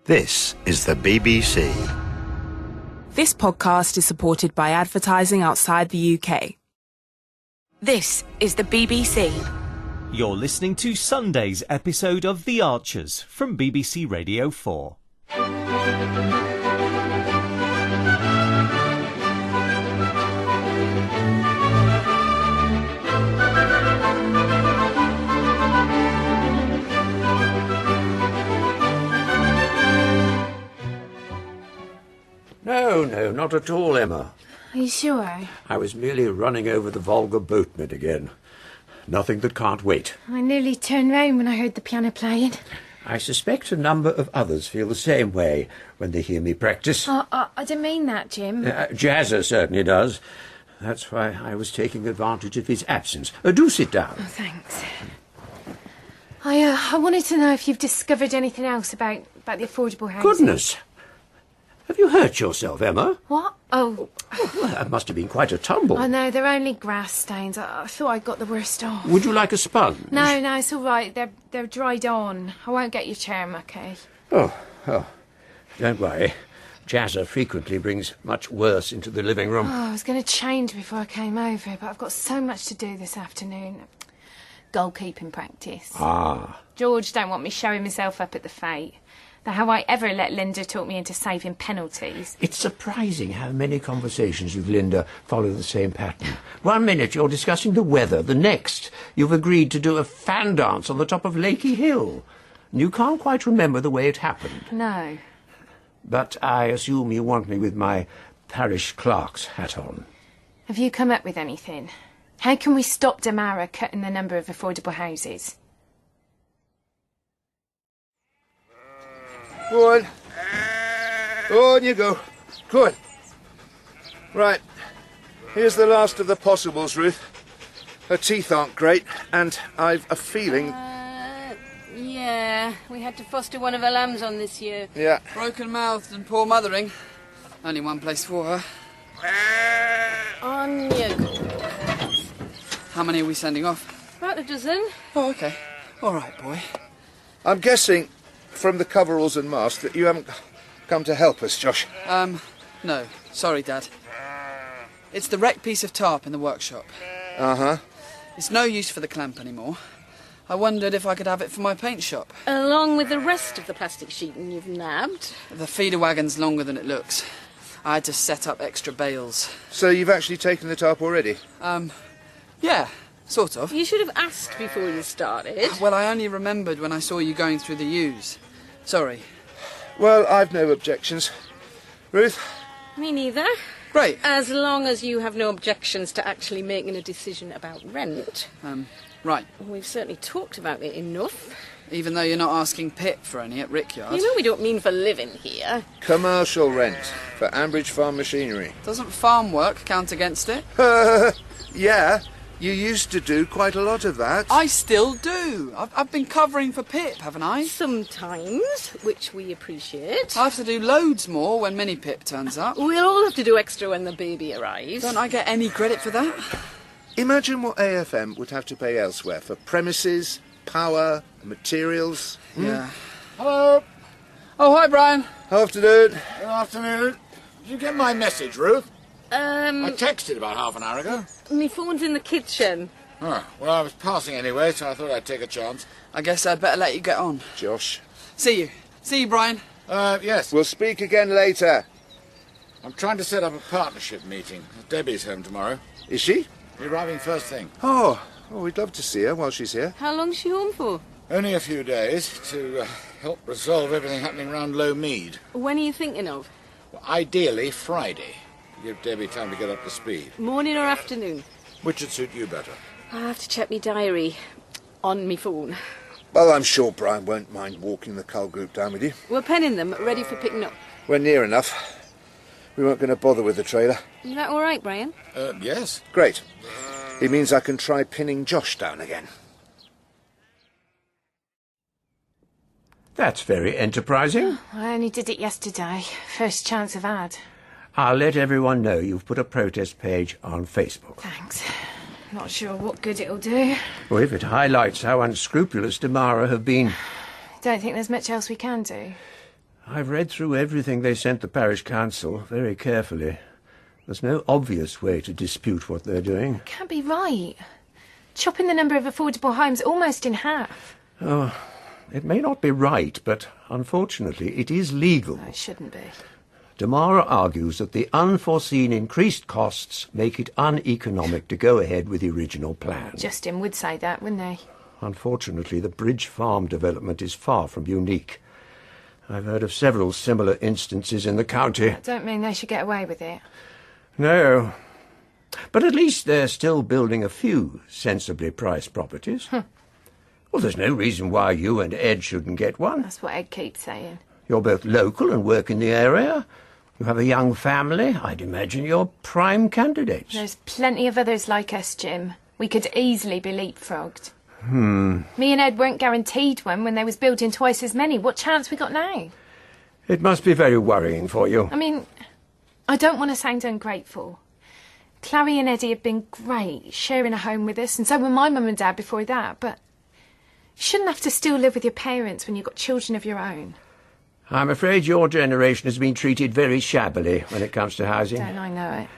This is the BBC. This podcast is supported by advertising outside the UK. This is the BBC. You're listening to Sunday's episode of The Archers from BBC Radio 4. No, not at all, Emma. Are you sure? I was merely running over the vulgar boatman again. Nothing that can't wait. I nearly turned round when I heard the piano playing. I suspect a number of others feel the same way when they hear me practice. I didn't mean that, Jim. Jazzer certainly does. That's why I was taking advantage of his absence. Do sit down. Oh, thanks. I wanted to know if you've discovered anything else about the affordable housing. Goodness! Have you hurt yourself, Emma? What? Oh. Well, that must have been quite a tumble. I know, they're only grass stains. I thought I got the worst off. Would you like a sponge? No, it's all right. They're dried on. I won't get your chair mucky. Oh, don't worry. Jazzer frequently brings much worse into the living room. I was going to change before I came over, but I've got so much to do this afternoon. Goalkeeping practice. George don't want me showing myself up at the fete. Now, how I ever let Linda talk me into saving penalties. It's surprising how many conversations with Linda follow the same pattern. 1 minute you're discussing the weather, the next you've agreed to do a fan dance on the top of Lakey Hill. You can't quite remember the way it happened. No. But I assume you want me with my parish clerk's hat on. Have you come up with anything? How can we stop Damara cutting the number of affordable houses? Go on. On you go. Go on. Right. Here's the last of the possibles, Ruth. Her teeth aren't great, and I've a feeling... Yeah, we had to foster one of her lambs on this year. Yeah. Broken-mouthed and poor mothering. Only one place for her. On you go. How many are we sending off? About a dozen. Oh, OK. All right, boy. I'm guessing from the coveralls and mask that you haven't come to help us, Josh. No. Sorry, Dad. It's the wrecked piece of tarp in the workshop. Uh-huh. It's no use for the clamp anymore. I wondered if I could have it for my paint shop. Along with the rest of the plastic sheeting you've nabbed. The feeder wagon's longer than it looks. I had to set up extra bales. So you've actually taken the tarp already? Yeah, sort of. You should have asked before you started. Well, I only remembered when I saw you going through the U's. Sorry. Well, I've no objections. Ruth? Me neither. Great. As long as you have no objections to actually making a decision about rent. Right. We've certainly talked about it enough. Even though you're not asking Pip for any at Rickyard. You know we don't mean for living here. Commercial rent for Ambridge Farm machinery. Doesn't farm work count against it? Yeah, you used to do quite a lot of that. I still do. I've been covering for Pip, haven't I? Sometimes, which we appreciate. I have to do loads more when Mini Pip turns up. We'll all have to do extra when the baby arrives. Don't I get any credit for that? Imagine what AFM would have to pay elsewhere for premises, power, materials. Yeah. Hello. Oh, hi, Brian. Afternoon. Good afternoon. Did you get my message, Ruth? I Um, texted about half an hour ago. my phone's in the kitchen. Oh, well, I was passing anyway, so I thought I'd take a chance. I guess I'd better let you get on. Josh. See you. See you, Brian. Yes. We'll speak again later. I'm trying to set up a partnership meeting. Debbie's home tomorrow. Is she? You're arriving first thing. Oh, we'd love to see her while she's here. How long's she home for? Only a few days to help resolve everything happening around Low Mead. When are you thinking of? Well, ideally, Friday. To give Debbie time to get up to speed. Morning or afternoon? Which would suit you better? I'll have to check my diary on me phone. Well, I'm sure Brian won't mind walking the Cull group down with you. We're penning them, ready for picking up. We're near enough. We weren't going to bother with the trailer. Is that all right, Brian? Yes. Great. It means I can try pinning Josh down again. That's very enterprising. I only did it yesterday. First chance I've had. I'll let everyone know you've put a protest page on Facebook. Thanks. Not sure what good it'll do. Well, if it highlights how unscrupulous Damara have been... Don't think there's much else we can do. I've read through everything they sent the parish council very carefully. There's no obvious way to dispute what they're doing. Can't be right. Chopping the number of affordable homes almost in half. Oh, it may not be right, but unfortunately it is legal. No, it shouldn't be. Damara argues that the unforeseen increased costs make it uneconomic to go ahead with the original plan. Justin would say that, wouldn't he? Unfortunately, the Bridge Farm development is far from unique. I've heard of several similar instances in the county. That don't mean they should get away with it. No. But at least they're still building a few sensibly priced properties. Well, there's no reason why you and Ed shouldn't get one. That's what Ed keeps saying. You're both local and work in the area. You have a young family. I'd imagine you're prime candidates. There's plenty of others like us, Jim. We could easily be leapfrogged. Me and Ed weren't guaranteed one when they was building twice as many. What chance we got now? It must be very worrying for you. I mean, I don't want to sound ungrateful. Chloe and Eddie have been great, sharing a home with us, and so were my mum and dad before that, but you shouldn't have to still live with your parents when you've got children of your own. I'm afraid your generation has been treated very shabbily when it comes to housing. Don't I know it?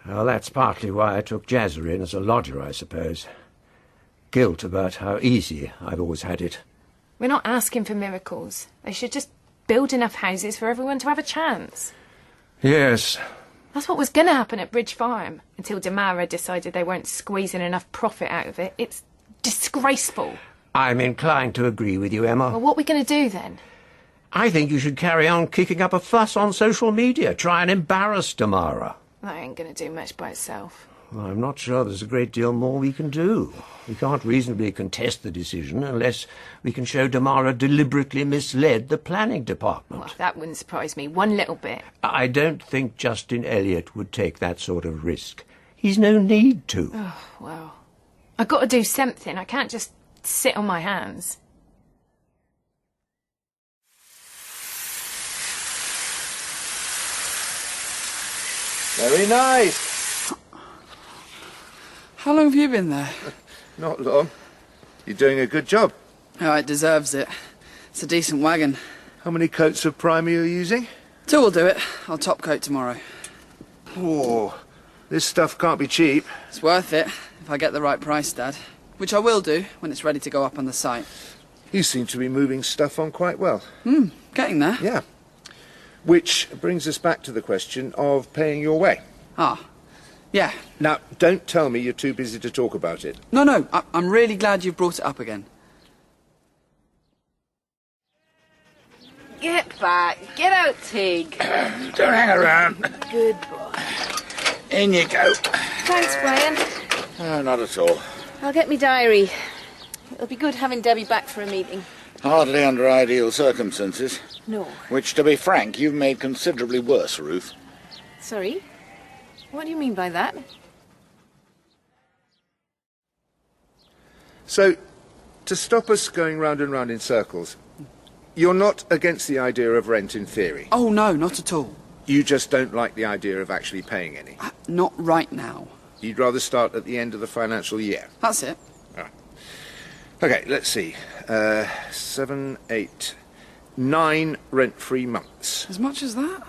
Well, that's partly why I took Jazza in as a lodger, I suppose. Guilt about how easy I've always had it. We're not asking for miracles. They should just build enough houses for everyone to have a chance. Yes. That's what was going to happen at Bridge Farm, until Damara decided they weren't squeezing enough profit out of it. It's disgraceful. I'm inclined to agree with you, Emma. Well, what are we going to do then? I think you should carry on kicking up a fuss on social media. Try and embarrass Damara. That ain't going to do much by itself. Well, I'm not sure there's a great deal more we can do. We can't reasonably contest the decision unless we can show Damara deliberately misled the planning department. Well, that wouldn't surprise me one little bit. I don't think Justin Elliott would take that sort of risk. He's no need to. Oh, well, I've got to do something. I can't just sit on my hands. Very nice. How long have you been there? Not long. You're doing a good job. Oh, it deserves it. It's a decent wagon. How many coats of primer are you using? 2 will do it. I'll top coat tomorrow. Oh, this stuff can't be cheap. It's worth it, if I get the right price, Dad. Which I will do, when it's ready to go up on the site. You seem to be moving stuff on quite well. Getting there. Yeah. Which brings us back to the question of paying your way. Ah, yeah. Now, don't tell me you're too busy to talk about it. No, I'm really glad you've brought it up again. Get back. Get out, Tig. Don't hang around. Good boy. In you go. Thanks, Brian. Oh, not at all. I'll get me diary. It'll be good having Debbie back for a meeting. Hardly under ideal circumstances. No. Which, to be frank, you've made considerably worse, Ruth. Sorry? What do you mean by that? So, to stop us going round and round in circles, you're not against the idea of rent in theory? Oh, no, not at all. You just don't like the idea of actually paying any? Not right now. You'd rather start at the end of the financial year? That's it. OK, let's see. 7, 8, 9 rent-free months. As much as that?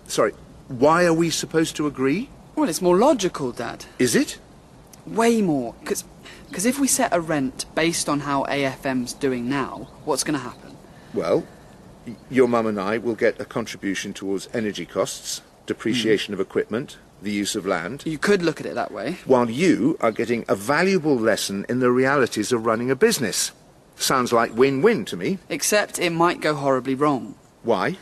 Sorry, why are we supposed to agree? Well, it's more logical, Dad. Is it? Way more. Because if we set a rent based on how AFM's doing now, what's going to happen? Well, your mum and I will get a contribution towards energy costs, depreciation of equipment, the use of land. You could look at it that way. While you are getting a valuable lesson in the realities of running a business. Sounds like win-win to me. Except it might go horribly wrong. Why?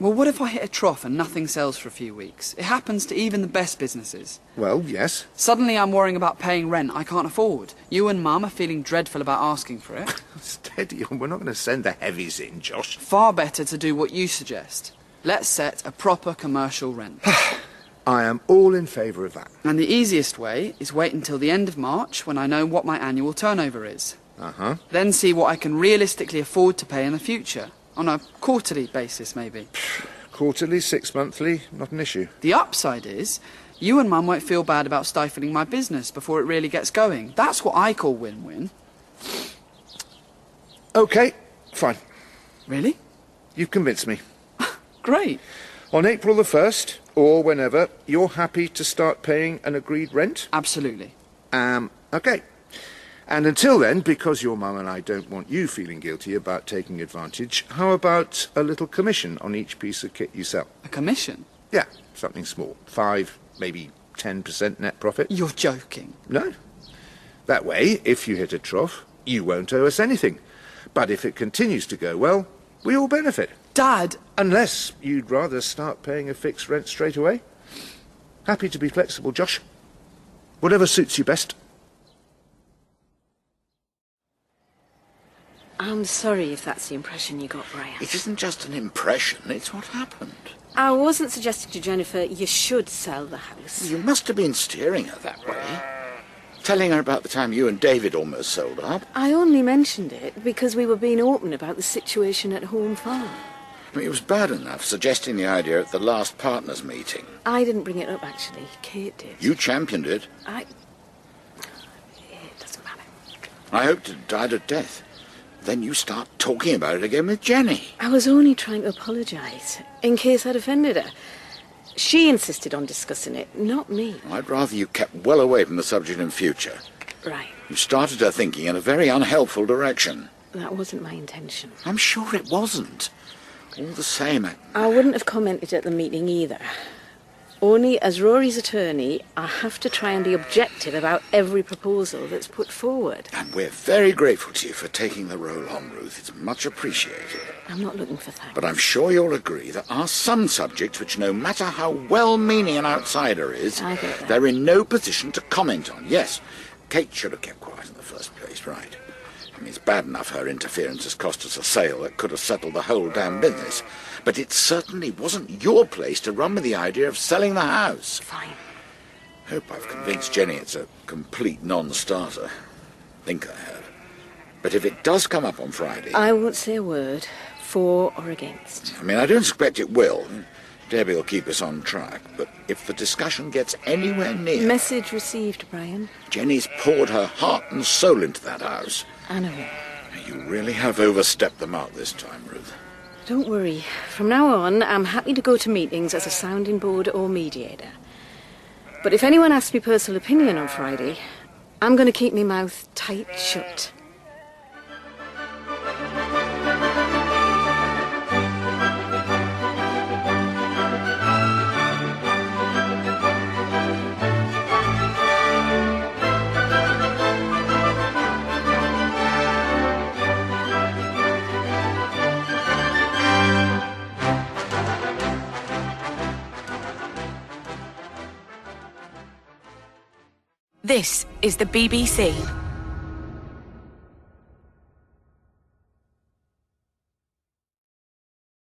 Well, what if I hit a trough and nothing sells for a few weeks? It happens to even the best businesses. Well, yes. Suddenly I'm worrying about paying rent I can't afford. You and Mum are feeling dreadful about asking for it. Steady on, we're not going to send the heavies in, Josh. Far better to do what you suggest. Let's set a proper commercial rent. I am all in favour of that. And the easiest way is wait until the end of March when I know what my annual turnover is. Then see what I can realistically afford to pay in the future. On a quarterly basis, maybe. Quarterly, 6 monthly, not an issue. The upside is, you and Mum won't feel bad about stifling my business before it really gets going. That's what I call win-win. OK, fine. Really? You've convinced me. Great. On April the 1st, or whenever, you're happy to start paying an agreed rent? Absolutely. OK. And until then, because your mum and I don't want you feeling guilty about taking advantage, how about a little commission on each piece of kit you sell? A commission? Yeah, something small. 5, maybe 10% net profit. You're joking. No. That way, if you hit a trough, you won't owe us anything. But if it continues to go well, we all benefit. Dad! Unless you'd rather start paying a fixed rent straight away. Happy to be flexible, Josh. Whatever suits you best. I'm sorry if that's the impression you got, Brian. It isn't just an impression, it's what happened. I wasn't suggesting to Jennifer you should sell the house. You must have been steering her that way. Telling her about the time you and David almost sold up. I only mentioned it because we were being open about the situation at Home Farm. I mean, it was bad enough suggesting the idea at the last partners' meeting. I didn't bring it up, actually. Kate did. You championed it. It doesn't matter. I hoped it died a death. Then you start talking about it again with Jenny. I was only trying to apologise, in case I'd offended her. She insisted on discussing it, not me. I'd rather you kept well away from the subject in future. Right. You started her thinking in a very unhelpful direction. That wasn't my intention. I'm sure it wasn't. All the same, I wouldn't have commented at the meeting either. Only as Rory's attorney, I have to try and be objective about every proposal that's put forward. And we're very grateful to you for taking the role on, Ruth. It's much appreciated. I'm not looking for thanks. But I'm sure you'll agree there are some subjects which, no matter how well-meaning an outsider is, I get that. they're in no position to comment on. Yes, Kate should have kept quiet in the first place, right? I mean, it's bad enough her interference has cost us a sale that could have settled the whole damn business. But it certainly wasn't your place to run with the idea of selling the house. Fine. Hope I've convinced Jenny it's a complete non-starter. Think I have. But if it does come up on Friday... I won't say a word, for or against. I mean, I don't expect it will. Debbie will keep us on track. But if the discussion gets anywhere near... Message received, Brian. Jenny's poured her heart and soul into that house. I know. You really have overstepped the mark this time, Ruth. Don't worry. From now on, I'm happy to go to meetings as a sounding board or mediator. But if anyone asks me personal opinion on Friday, I'm going to keep my mouth tight shut. This is the BBC.